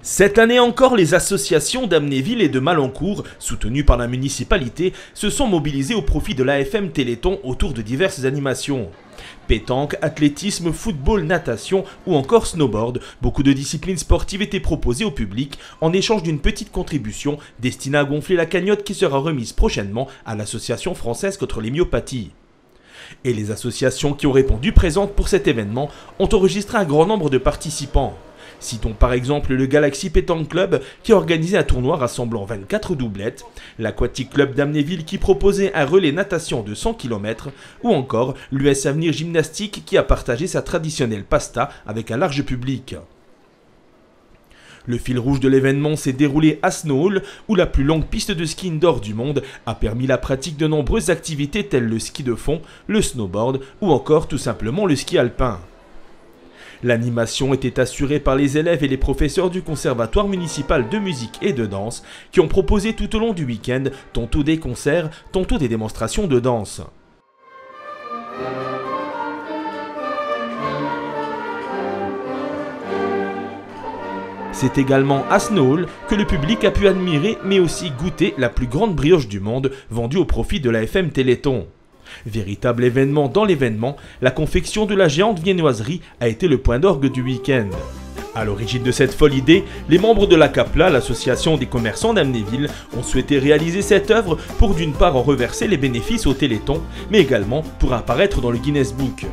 Cette année encore, les associations d'Amnéville et de Malancourt, soutenues par la municipalité, se sont mobilisées au profit de l'AFM Téléthon autour de diverses animations. Pétanque, athlétisme, football, natation ou encore snowboard, beaucoup de disciplines sportives étaient proposées au public en échange d'une petite contribution destinée à gonfler la cagnotte qui sera remise prochainement à l'Association française contre les myopathies. Et les associations qui ont répondu présentes pour cet événement ont enregistré un grand nombre de participants. Citons par exemple le Galaxy Pétanque Club qui a organisé un tournoi rassemblant 24 doublettes, l'Aquatic Club d'Amnéville qui proposait un relais natation de 100 km ou encore l'US Avenir Gymnastique qui a partagé sa traditionnelle pasta avec un large public. Le fil rouge de l'événement s'est déroulé à Snow Hall où la plus longue piste de ski indoor du monde a permis la pratique de nombreuses activités telles le ski de fond, le snowboard ou encore tout simplement le ski alpin. L'animation était assurée par les élèves et les professeurs du Conservatoire municipal de musique et de danse qui ont proposé tout au long du week-end tantôt des concerts, tantôt des démonstrations de danse. C'est également à Snow Hall que le public a pu admirer mais aussi goûter la plus grande brioche du monde vendue au profit de l'AFM Téléthon. Véritable événement dans l'événement, la confection de la géante viennoiserie a été le point d'orgue du week-end. À l'origine de cette folle idée, les membres de l'ACAPLA, l'association des commerçants d'Amnéville, ont souhaité réaliser cette œuvre pour d'une part en reverser les bénéfices au Téléthon, mais également pour apparaître dans le Guinness Book.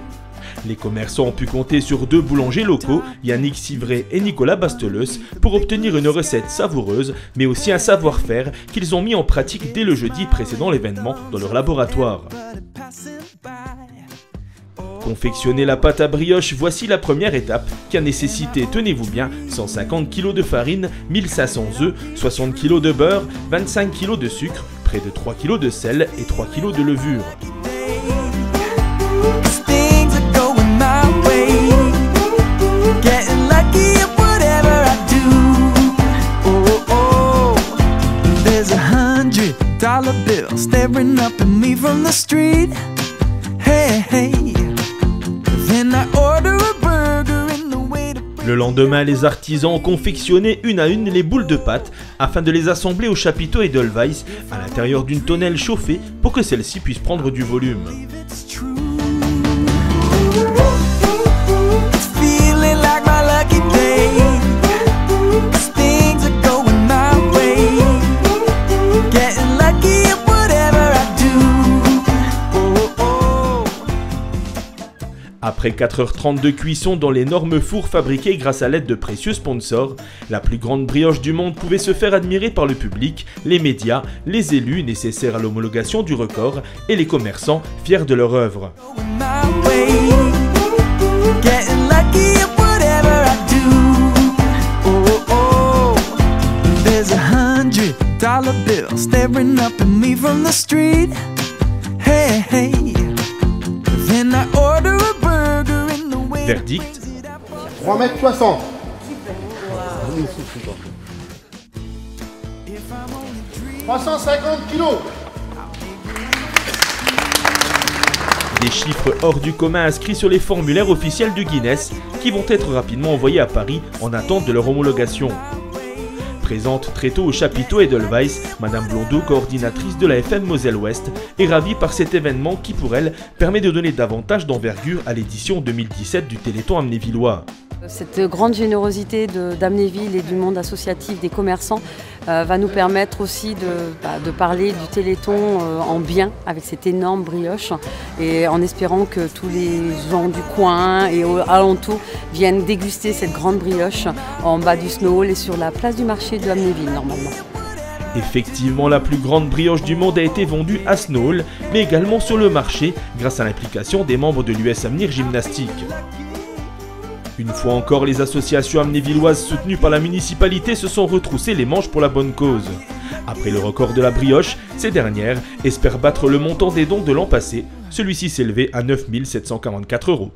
Les commerçants ont pu compter sur deux boulangers locaux, Yannick Civray et Nicolas Basteleus, pour obtenir une recette savoureuse, mais aussi un savoir-faire qu'ils ont mis en pratique dès le jeudi précédant l'événement dans leur laboratoire. Confectionner la pâte à brioche, voici la première étape qui a nécessité, tenez-vous bien, 150 kg de farine, 1500 œufs, 60 kg de beurre, 25 kg de sucre, près de 3 kg de sel et 3 kg de levure. $100 bill staring up at me from the street. Hey, hey. Then I order a burger in the way to... Le lendemain, les artisans ont confectionné une à une les boules de pâte afin de les assembler au chapiteau Edelweiss à l'intérieur d'une tonnelle chauffée pour que celle-ci puisse prendre du volume. Après 4h30 de cuisson dans l'énorme four fabriqué grâce à l'aide de précieux sponsors, la plus grande brioche du monde pouvait se faire admirer par le public, les médias, les élus nécessaires à l'homologation du record et les commerçants fiers de leur œuvre. $100 bill staring up at me from the street. Hey, hey. Then I order a burger in the way. Verdict. 3,60 m. 350 kg. Des chiffres hors du commun inscrits sur les formulaires officiels du Guinness qui vont être rapidement envoyés à Paris en attente de leur homologation. Présente très tôt au chapiteau Edelweiss, Madame Blondeau, coordinatrice de la FM Moselle-Ouest, est ravie par cet événement qui, pour elle, permet de donner davantage d'envergure à l'édition 2017 du Téléthon amnévillois. Cette grande générosité d'Amnéville et du monde associatif des commerçants va nous permettre aussi de parler du Téléthon en bien avec cette énorme brioche et en espérant que tous les gens du coin et alentour viennent déguster cette grande brioche en bas du Snow Hall et sur la place du marché de Amnéville normalement. Effectivement, la plus grande brioche du monde a été vendue à Snow Hall, mais également sur le marché grâce à l'implication des membres de l'US Avenir Gymnastique. Une fois encore, les associations amnévilloises soutenues par la municipalité se sont retroussées les manches pour la bonne cause. Après le record de la brioche, ces dernières espèrent battre le montant des dons de l'an passé. Celui-ci s'élevait à 9 744 €.